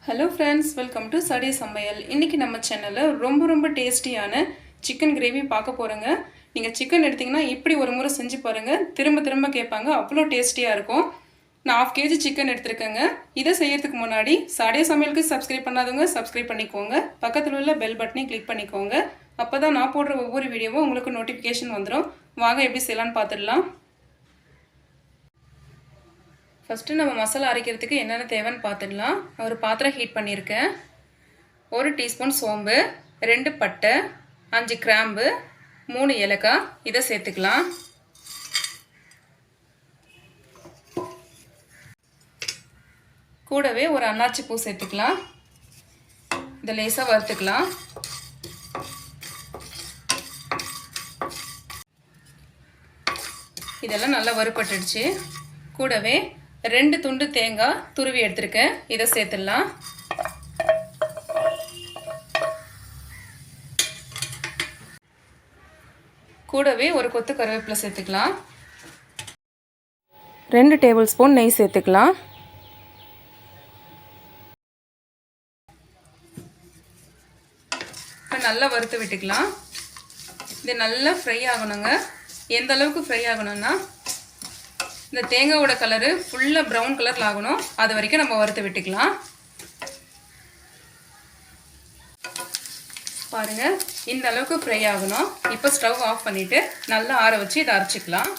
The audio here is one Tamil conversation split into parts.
ஹலோ ஃப்ரெண்ட்ஸ், வெல்கம் டு சடி சமையல். இன்றைக்கி நம்ம சேனலில் ரொம்ப டேஸ்டியான சிக்கன் கிரேவி பார்க்க போகிறோங்க. நீங்கள் சிக்கன் எடுத்திங்கன்னா இப்படி ஒரு முறை செஞ்சு பாருங்கள், திரும்ப கேட்பாங்க, அவ்வளோ டேஸ்டியாக இருக்கும். நான் 1/2 kg சிக்கன் எடுத்துருக்கேங்க. இதை செய்யறதுக்கு முன்னாடி சடி சமையலுக்கு சப்ஸ்கிரைப் பண்ணாதவங்க சப்ஸ்கிரைப் பண்ணிக்கோங்க. பக்கத்தில் உள்ள பெல் பட்டனையும் கிளிக் பண்ணிக்கோங்க. அப்போ தான் நான் போடுற ஒவ்வொரு வீடியோவும் உங்களுக்கு நோட்டிஃபிகேஷன் வந்துடும். வாங்க எப்படி செய்யலான்னு பார்த்துடலாம். ஃபஸ்ட்டு நம்ம மசாலா அரைக்கிறதுக்கு என்னென்ன தேவைன்னு பார்த்துடலாம். ஒரு பாத்திரம் ஹீட் பண்ணியிருக்கேன். 1 டீஸ்பூன் சோம்பு, 2 பட்டை, 5 கிராம்பு, 3 ஏலக்காய் இதை சேர்த்துக்கலாம். கூடவே ஒரு அன்னாச்சி பூ சேர்த்துக்கலாம். இதை லேசாக வறுத்துக்கலாம். இதெல்லாம் நல்லா வறுபட்டுடுச்சு. கூடவே 2 துண்டு தேங்காய் துருவி எடுத்துருக்கேன். இதை சேர்த்துடலாம். கூடவே ஒரு கொத்து கருவேப்பிலை சேர்த்துக்கலாம். 2 டேபிள் ஸ்பூன் நெய் சேர்த்துக்கலாம். இப்போ நல்லா வறுத்து விட்டுக்கலாம். இது நல்லா ஃப்ரை ஆகணுங்க. எந்த அளவுக்கு ஃப்ரை ஆகணும்னா இந்த தேங்காயோட கலரு ஃபுல்லாக ப்ரௌன் கலரில் ஆகணும். அது வரைக்கும் நம்ம வறுத்து விட்டுக்கலாம். பாருங்கள், இந்த அளவுக்கு ஃப்ரை ஆகணும். இப்போ ஸ்டவ் ஆஃப் பண்ணிவிட்டு நல்லா ஆற வச்சு இதை அரைச்சிக்கலாம்.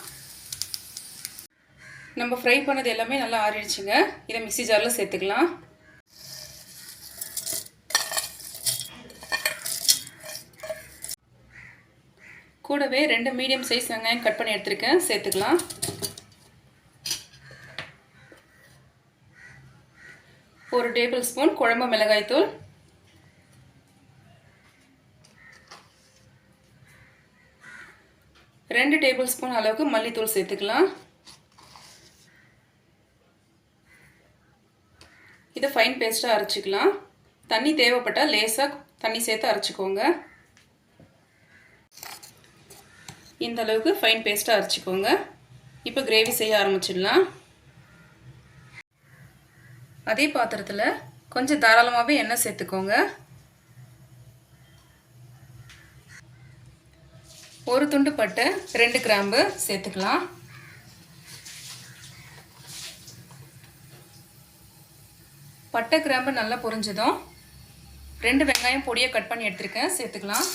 நம்ம ஃப்ரை பண்ணது எல்லாமே நல்லா ஆறிடுச்சுங்க. இதை மிக்ஸி ஜாரில் சேர்த்துக்கலாம். கூடவே 2 மீடியம் சைஸ் வெங்காயம் கட் பண்ணி எடுத்துருக்கேன், சேர்த்துக்கலாம். ஒரு டேபிள் ஸ்பூன் குழம்பு மிளகாய் தூள், 2 டேபிள் ஸ்பூன் அளவுக்கு மல்லித்தூள் சேர்த்துக்கலாம். இதை ஃபைன் பேஸ்ட்டாக அரைச்சிக்கலாம். தண்ணி தேவைப்பட்டால் லேசாக தண்ணி சேர்த்து அரைச்சிக்கோங்க. இந்த அளவுக்கு ஃபைன் பேஸ்ட்டாக அரைச்சிக்கோங்க. இப்போ கிரேவி செய்ய ஆரம்பிச்சிடலாம். அதே பாத்திரத்தில் கொஞ்சம் தாராளமாகவே எண்ணெய் சேர்த்துக்கோங்க. 1 துண்டு பட்டை, 2 கிராம்பு சேர்த்துக்கலாம். பட்டை கிராம்பு நல்லா பொரிஞ்சதும் 2 வெங்காயம் பொடியை கட் பண்ணி எடுத்துருக்கேன், சேர்த்துக்கலாம்.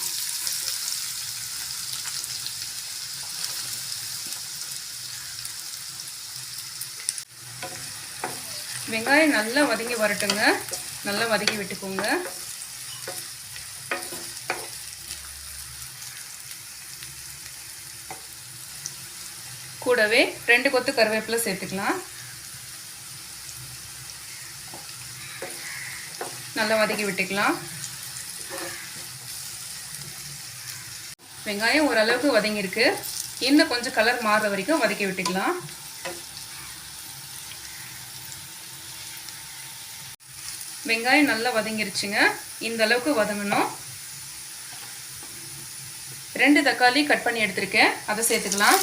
வெங்காயம் நல்லா வதங்கி வரட்டுங்க. நல்லா வதக்கி விட்டுக்கோங்க. கூடவே 2 கொத்து கருவேப்பிலை சேர்த்துக்கலாம். நல்லா வதக்கி விட்டுக்கலாம். வெங்காயம் ஓரளவுக்கு வதங்கியிருக்கு. இன்னும் கொஞ்சம் கலர் மாறுற வரைக்கும் வதக்கி விட்டுக்கலாம். வெங்காயம் நல்லா வதங்கிருச்சுங்க. இந்த அளவுக்கு வதங்கணும். 2 தக்காளி கட் பண்ணி எடுத்துருக்கேன், அதை சேர்த்துக்கலாம்.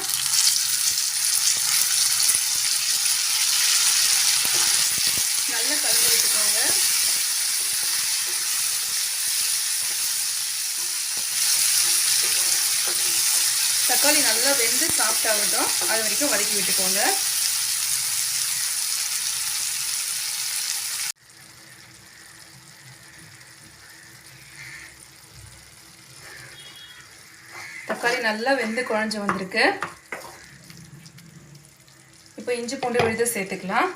நல்லா கலந்து விட்டுக்கோங்க. தக்காளி நல்லா வெந்து சாஃப்ட் ஆகட்டும், அது வரைக்கும் வதக்கி விட்டுக்கோங்க. தக்காளி நல்லா வெந்து குழஞ்சி வந்திருக்கு. இப்போ இஞ்சி பூண்டு விழுது சேர்த்துக்கலாம்.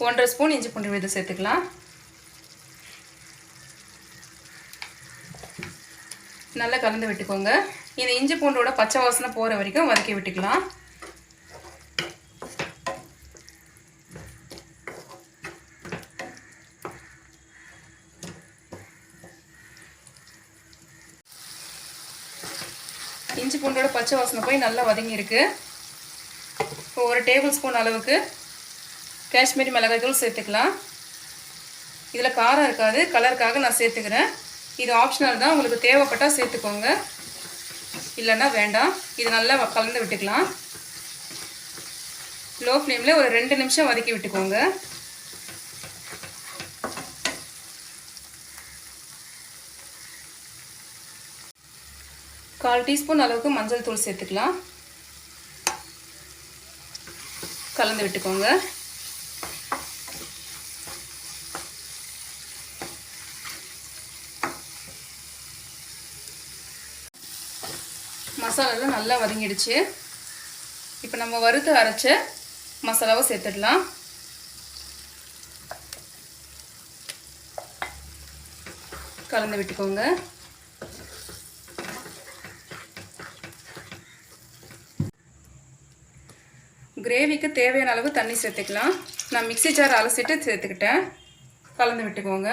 1.5 ஸ்பூன் இஞ்சி பூண்டு விழுது சேர்த்துக்கலாம். நல்லா கலந்து விட்டுக்கோங்க. இந்த இஞ்சி பூண்டோட பச்சை வாசனை போகிற வரைக்கும் வதக்கி விட்டுக்கலாம். இஞ்சி பூண்டோட பச்சை வாசனை போய் நல்லா வதங்கியிருக்கு. இப்போ 1 டேபிள் ஸ்பூன் அளவுக்கு காஷ்மீரி மிளகாய் தூள் சேர்த்துக்கலாம். இதில் காரம் இருக்காது, கலருக்காக நான் சேர்த்துக்கிறேன். இது ஆப்ஷனல் தான், உங்களுக்கு தேவைப்பட்டால் சேர்த்துக்கோங்க, இல்லைன்னா வேண்டாம். இது நல்லா கலந்து விட்டுக்கலாம். லோ ஃப்ளேமில் ஒரு 2 நிமிஷம் வதக்கி விட்டுக்கோங்க. 1/4 டீஸ்பூன் அளவுக்கு மஞ்சள் தூள் சேர்த்துக்கலாம். கலந்து விட்டுக்கோங்க. மசாலாலாம் நல்லா வதங்கிடுச்சு. இப்போ நம்ம வறுத்து அரைச்ச மசாலாவை சேர்த்துடலாம். கலந்து விட்டுக்கோங்க. கிரேவிக்கு தேவையான அளவு தண்ணி சேர்த்துக்கலாம். நான் மிக்ஸி ஜார் அலசிட்டு சேர்த்துக்கிட்டேன். கலந்து விட்டுக்கோங்க.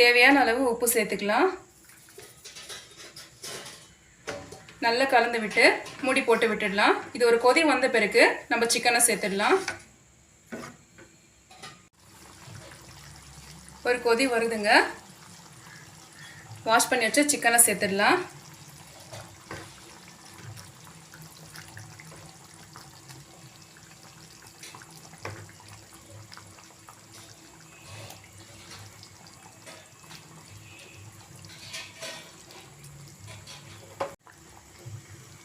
தேவையான அளவு உப்பு சேர்த்துக்கலாம். நல்லா கலந்து விட்டு மூடி போட்டு விட்டுடலாம். இது ஒரு கொதி வந்த பிறகு நம்ம சிக்கனை சேர்த்துடலாம். ஒரு கொதி வருதுங்க. வாஷ் பண்ணி வச்ச சிக்கனை சேர்த்துடலாம்.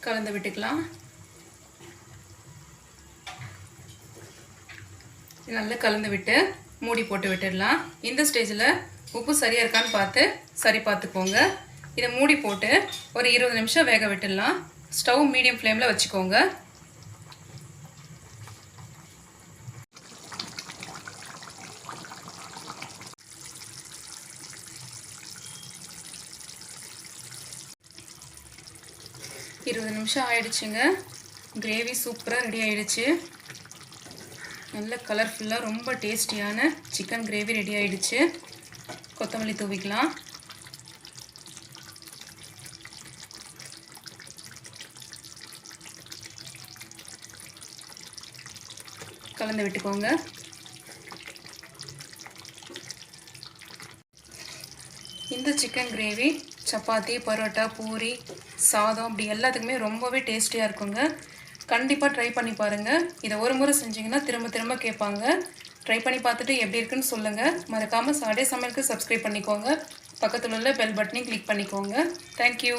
கலந்து விட்டுக்கலாம். நல்லா கலந்து விட்டு மூடி போட்டு விட்டுடலாம். இந்த ஸ்டேஜில் உப்பு சரியாக இருக்கான்னு பார்த்து சரி பார்த்துக்கோங்க. இதை மூடி போட்டு ஒரு 20 நிமிஷம் வேக விட்டுடலாம். ஸ்டவ் மீடியம் ஃப்ளேமில் வச்சுக்கோங்க. இருபது நிமிஷம் ஆயிடுச்சுங்க. கிரேவி சூப்பராக ரெடி ஆயிடுச்சு. நல்ல கலர்ஃபுல்லாக ரொம்ப டேஸ்டியான சிக்கன் கிரேவி ரெடி ஆயிடுச்சு. கொத்தமல்லி தூவிக்கலாம். கலந்து விட்டுக்கோங்க. இந்த சிக்கன் கிரேவி சப்பாத்தி, பரோட்டா, பூரி, சாதம் அப்படி எல்லாத்துக்குமே ரொம்பவே டேஸ்டியாக இருக்குங்க. கண்டிப்பாக ட்ரை பண்ணி பாருங்கள். இதை ஒரு முறை செஞ்சிங்கன்னா திரும்ப திரும்ப கேட்பாங்க. ட்ரை பண்ணி பார்த்துட்டு எப்படி இருக்குன்னு சொல்லுங்கள். மறக்காமல் சாடே சமையலுக்கு சப்ஸ்கிரைப் பண்ணிக்கோங்க. பக்கத்தில் உள்ள பெல் பட்டனையும் கிளிக் பண்ணிக்கோங்க. தேங்க்யூ.